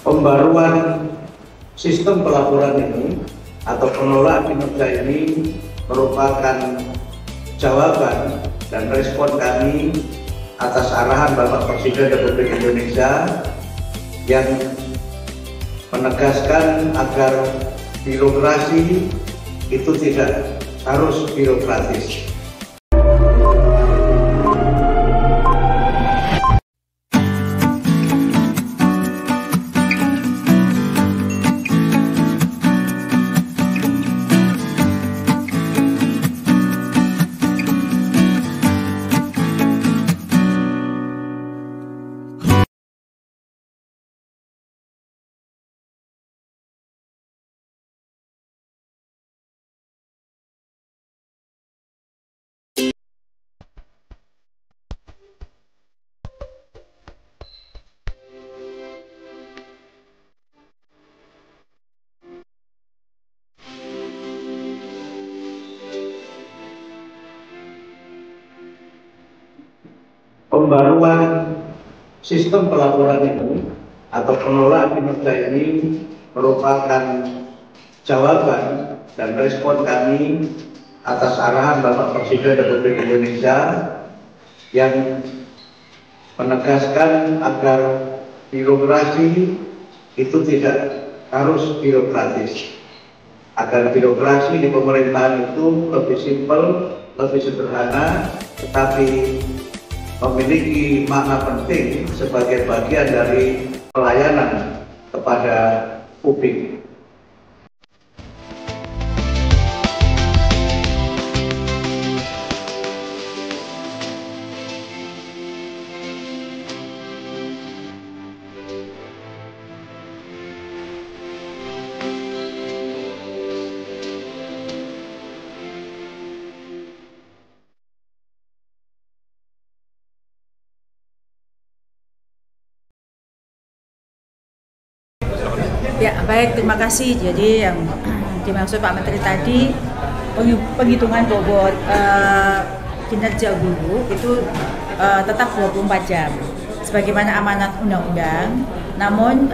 Pembaruan sistem pelaporan ini atau pengelolaan kinerja ini merupakan jawaban dan respon kami atas arahan Bapak Presiden Republik Indonesia yang menegaskan agar birokrasi itu tidak harus birokratis. Pembaruan sistem pelaporan ini atau pengelolaan kinerja ini merupakan jawaban dan respon kami atas arahan Bapak Presiden Republik Indonesia yang menegaskan agar birokrasi itu tidak harus birokratis, agar birokrasi di pemerintahan itu lebih simpel, lebih sederhana, tetapi memiliki makna penting sebagai bagian dari pelayanan kepada publik. Ya, baik, terima kasih. Jadi yang dimaksud Pak Menteri tadi, penghitungan bobot kinerja guru itu tetap 24 jam sebagaimana amanat undang-undang. Namun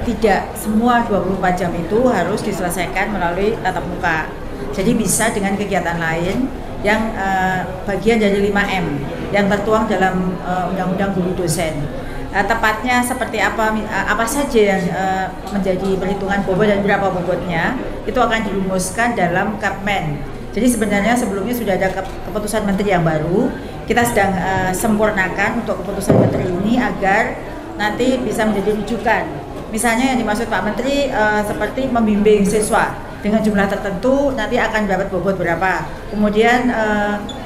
tidak semua 24 jam itu harus diselesaikan melalui tatap muka. Jadi bisa dengan kegiatan lain yang bagian dari 5M yang tertuang dalam Undang-Undang Guru Dosen. Tepatnya seperti apa saja yang menjadi perhitungan bobot dan berapa bobotnya itu akan dirumuskan dalam Kepmen. Jadi sebenarnya sebelumnya sudah ada keputusan menteri yang baru, kita sedang sempurnakan untuk keputusan menteri ini agar nanti bisa menjadi rujukan. Misalnya yang dimaksud Pak Menteri seperti membimbing siswa dengan jumlah tertentu nanti akan dapat bobot berapa, kemudian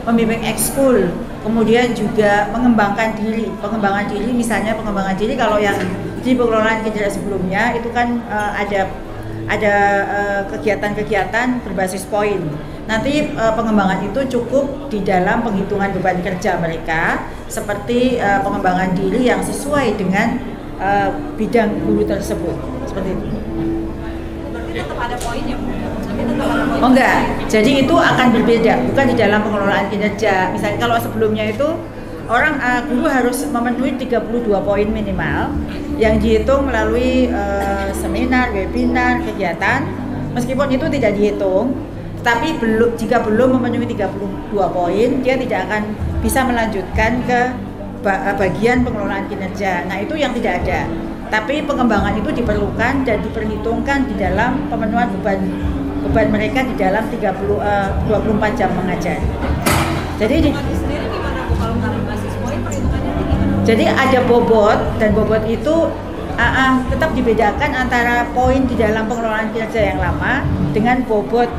membimbing ekskul, kemudian juga pengembangan diri misalnya pengembangan diri kalau yang di pengelolaan kinerja sebelumnya itu kan ada kegiatan-kegiatan berbasis poin. Nanti pengembangan itu cukup di dalam penghitungan beban kerja mereka seperti pengembangan diri yang sesuai dengan bidang guru tersebut, seperti itu. Tetap ada poinnya, Oh enggak, jadi itu akan berbeda, bukan di dalam pengelolaan kinerja. Misalnya kalau sebelumnya itu orang guru harus memenuhi 32 poin minimal yang dihitung melalui seminar, webinar, kegiatan. Meskipun itu tidak dihitung, tapi jika belum memenuhi 32 poin, dia tidak akan bisa melanjutkan ke bagian pengelolaan kinerja. Nah itu yang tidak ada. Tapi pengembangan itu diperlukan dan diperhitungkan di dalam pemenuhan beban mereka di dalam 24 jam mengajar. Jadi jadi ada bobot, dan bobot itu tetap dibedakan antara poin di dalam pengelolaan kinerja yang lama dengan bobot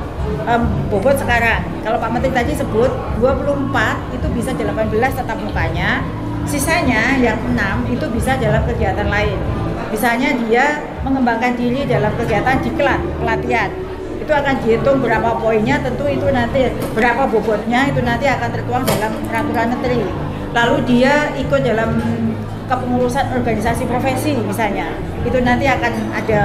sekarang. Kalau Pak Menteri tadi sebut 24 itu bisa 18 tatap mukanya, sisanya yang 6 itu bisa dalam kegiatan lain. Misalnya dia mengembangkan diri dalam kegiatan diklat, pelatihan. Itu akan dihitung berapa poinnya, tentu itu nanti berapa bobotnya itu nanti akan tertuang dalam peraturan menteri. Lalu dia ikut dalam kepengurusan organisasi profesi misalnya, itu nanti akan ada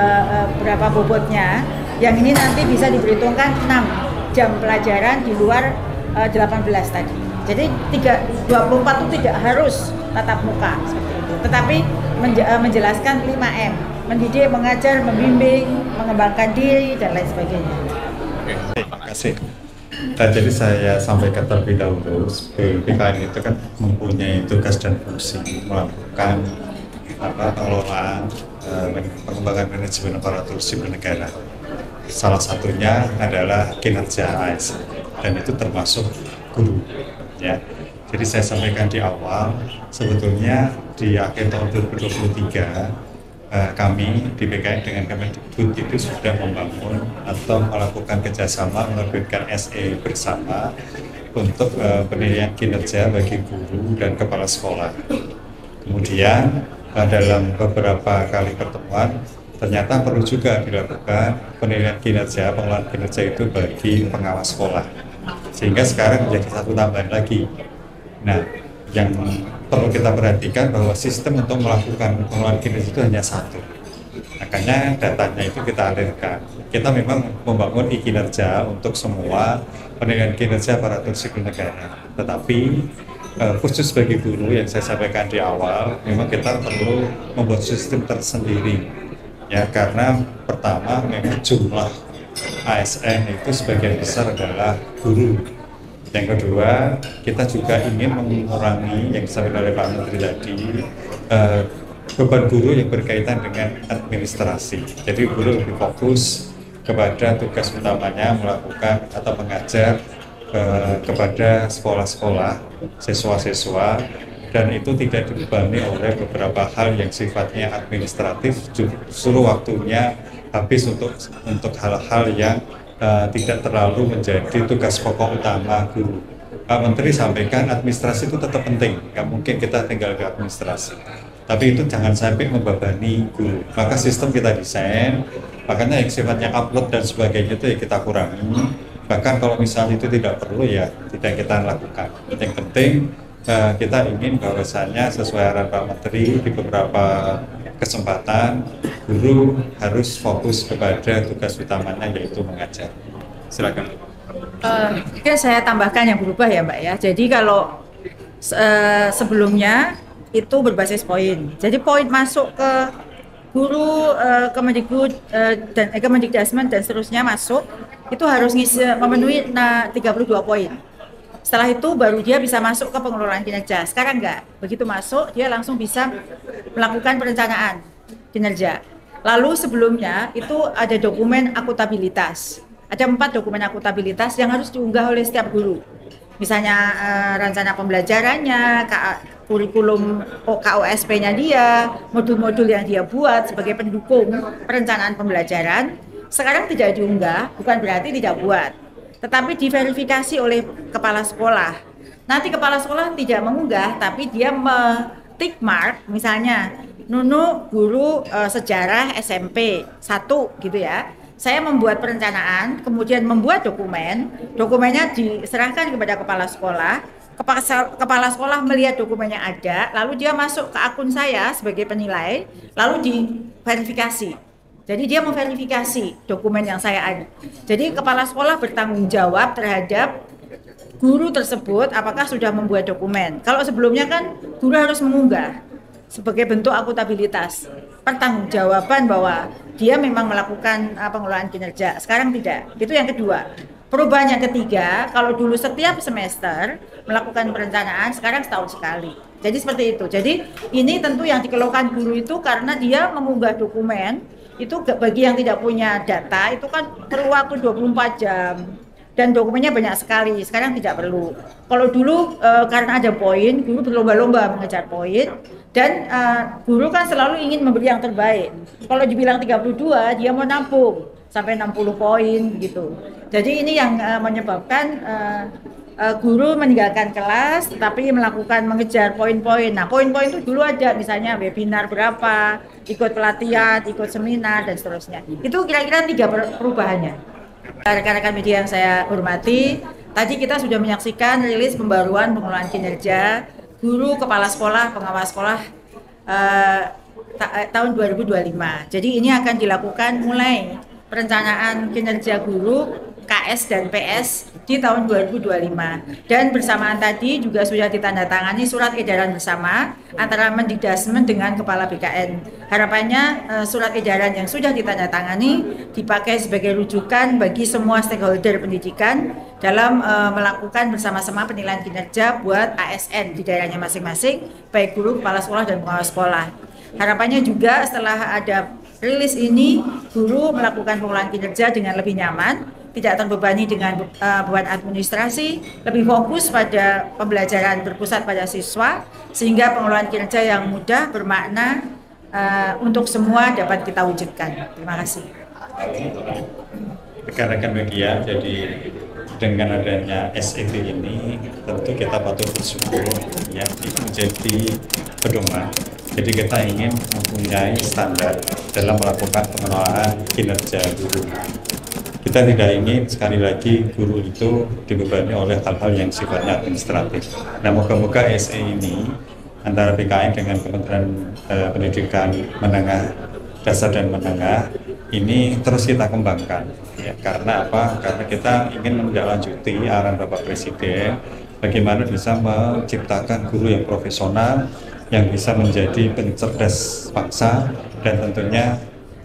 berapa bobotnya. Yang ini nanti bisa diperhitungkan 6 jam pelajaran di luar 18 tadi. Jadi 24 itu tidak harus tatap muka seperti itu, tetapi menjelaskan 5M. mendidik, mengajar, membimbing, mengembangkan diri dan lain sebagainya. Oke, terima kasih. Dan jadi saya sampaikan terlebih dahulu, BKN itu kan mempunyai tugas dan fungsi melakukan pengelolaan pengembangan manajemen aparatur sipil negara. Salah satunya adalah kinerja ASN dan itu termasuk guru. Ya, jadi saya sampaikan di awal, sebetulnya di akhir tahun 2023 kami di BKN dengan Kemendikbud itu sudah membangun atau melakukan kerjasama menerbitkan SE bersama untuk penilaian kinerja bagi guru dan kepala sekolah. Kemudian dalam beberapa kali pertemuan ternyata perlu juga dilakukan penilaian kinerja, pengelolaan kinerja itu bagi pengawas sekolah. Sehingga sekarang menjadi satu tambahan lagi. Nah, yang perlu kita perhatikan bahwa sistem untuk melakukan pengelolaan kinerja itu hanya satu. Makanya datanya itu kita alirkan. Kita memang membangun e-kinerja untuk semua penilaian kinerja aparatur sipil negara. Tetapi khusus bagi guru yang saya sampaikan di awal, memang kita perlu membuat sistem tersendiri. Ya, karena pertama memang jumlah ASN itu sebagian besar adalah guru. Yang kedua, kita juga ingin mengurangi yang disampaikan oleh Pak Menteri tadi, beban guru yang berkaitan dengan administrasi. Jadi guru lebih fokus kepada tugas utamanya melakukan atau mengajar kepada sekolah-sekolah, siswa-siswa, dan itu tidak dibebani oleh beberapa hal yang sifatnya administratif, justru waktunya habis untuk hal-hal yang tidak terlalu menjadi tugas pokok utama guru. Pak Menteri sampaikan administrasi itu tetap penting, nggak mungkin kita tinggal di administrasi. Tapi itu jangan sampai membebani guru. Maka sistem kita desain, makanya yang sifatnya upload dan sebagainya itu ya kita kurangi. Bahkan kalau misalnya itu tidak perlu ya tidak kita lakukan. Yang penting kita ingin bahwasannya sesuai arahan Pak Menteri di beberapa kesempatan guru harus fokus kepada tugas utamanya yaitu mengajar. Silakan. Oke, saya tambahkan yang berubah ya Mbak ya. Jadi kalau sebelumnya itu berbasis poin. Jadi poin masuk ke guru, Kemendikbud dan Kemendikdasmen dan seterusnya masuk itu harus memenuhi 32 poin. Setelah itu baru dia bisa masuk ke pengelolaan kinerja. Sekarang enggak. Begitu masuk dia langsung bisa melakukan perencanaan kinerja. Lalu sebelumnya itu ada dokumen akutabilitas. Ada 4 dokumen akutabilitas yang harus diunggah oleh setiap guru. Misalnya rencana pembelajarannya, kurikulum KOSP-nya dia, modul-modul yang dia buat sebagai pendukung perencanaan pembelajaran. Sekarang tidak diunggah, bukan berarti tidak buat. Tetapi diverifikasi oleh kepala sekolah. Nanti kepala sekolah tidak mengunggah, tapi dia tick mark, misalnya Nunu guru sejarah SMP 1 gitu ya. Saya membuat perencanaan, kemudian membuat dokumennya diserahkan kepada kepala sekolah. Kepala sekolah melihat dokumennya ada, lalu dia masuk ke akun saya sebagai penilai, lalu diverifikasi. Jadi dia memverifikasi dokumen yang saya ada. Jadi kepala sekolah bertanggung jawab terhadap guru tersebut apakah sudah membuat dokumen. Kalau sebelumnya kan guru harus mengunggah sebagai bentuk akutabilitas, pertanggungjawaban bahwa dia memang melakukan pengelolaan kinerja. Sekarang tidak. Itu yang kedua. Perubahan yang ketiga, kalau dulu setiap semester melakukan perencanaan, sekarang setahun sekali. Jadi seperti itu. Jadi ini tentu yang dikeluhkan guru itu karena dia mengunggah dokumen itu bagi yang tidak punya data itu kan perlu waktu 24 jam dan dokumennya banyak sekali. Sekarang tidak perlu. Kalau dulu karena ada poin, guru berlomba-lomba mengejar poin dan guru kan selalu ingin memberi yang terbaik. Kalau dibilang 32, dia mau nampung sampai 60 poin gitu. Jadi ini yang menyebabkan guru meninggalkan kelas tetapi melakukan mengejar poin-poin. Nah, poin-poin itu dulu ada misalnya webinar berapa, ikut pelatihan, ikut seminar dan seterusnya. Itu kira-kira 3 perubahannya. Rekan-rekan media yang saya hormati, tadi kita sudah menyaksikan rilis pembaruan pengelolaan kinerja guru, kepala sekolah, pengawas sekolah tahun 2025. Jadi ini akan dilakukan mulai perencanaan kinerja guru KS dan PS di tahun 2025. Dan bersamaan tadi juga sudah ditandatangani surat edaran bersama antara Mendikdasmen dengan Kepala BKN. Harapannya surat edaran yang sudah ditandatangani dipakai sebagai rujukan bagi semua stakeholder pendidikan dalam melakukan bersama-sama penilaian kinerja buat ASN di daerahnya masing-masing, baik guru, kepala sekolah, dan pengawas sekolah. Harapannya juga setelah ada rilis ini, guru melakukan pengelolaan kinerja dengan lebih nyaman, tidak terbebani dengan beban administrasi, lebih fokus pada pembelajaran berpusat pada siswa, sehingga pengelolaan kinerja yang mudah, bermakna untuk semua dapat kita wujudkan. Terima kasih. Rekan-rekan media, jadi dengan adanya SET ini tentu kita patut bersyukur ya, itu menjadi pedoman. Jadi kita ingin mempunyai standar dalam melakukan pengelolaan kinerja guru. Kita tidak ingin sekali lagi guru itu dibebani oleh hal-hal yang sifatnya administratif. Nah, moga-moga SE ini antara BKN dengan Kementerian Pendidikan Menengah Dasar dan Menengah ini terus kita kembangkan. Ya, karena apa? Karena kita ingin menindaklanjuti arahan Bapak Presiden bagaimana bisa menciptakan guru yang profesional, yang bisa menjadi pencerdas bangsa, dan tentunya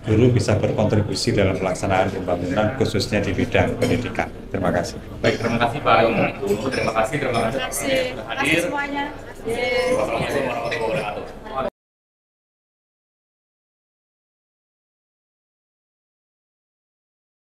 guru bisa berkontribusi dalam pelaksanaan pembangunan khususnya di bidang pendidikan. Terima kasih. Baik, terima kasih Pak Guru. Terima kasih. Terima kasih semuanya. Wassalamualaikum warahmatullahi wabarakatuh.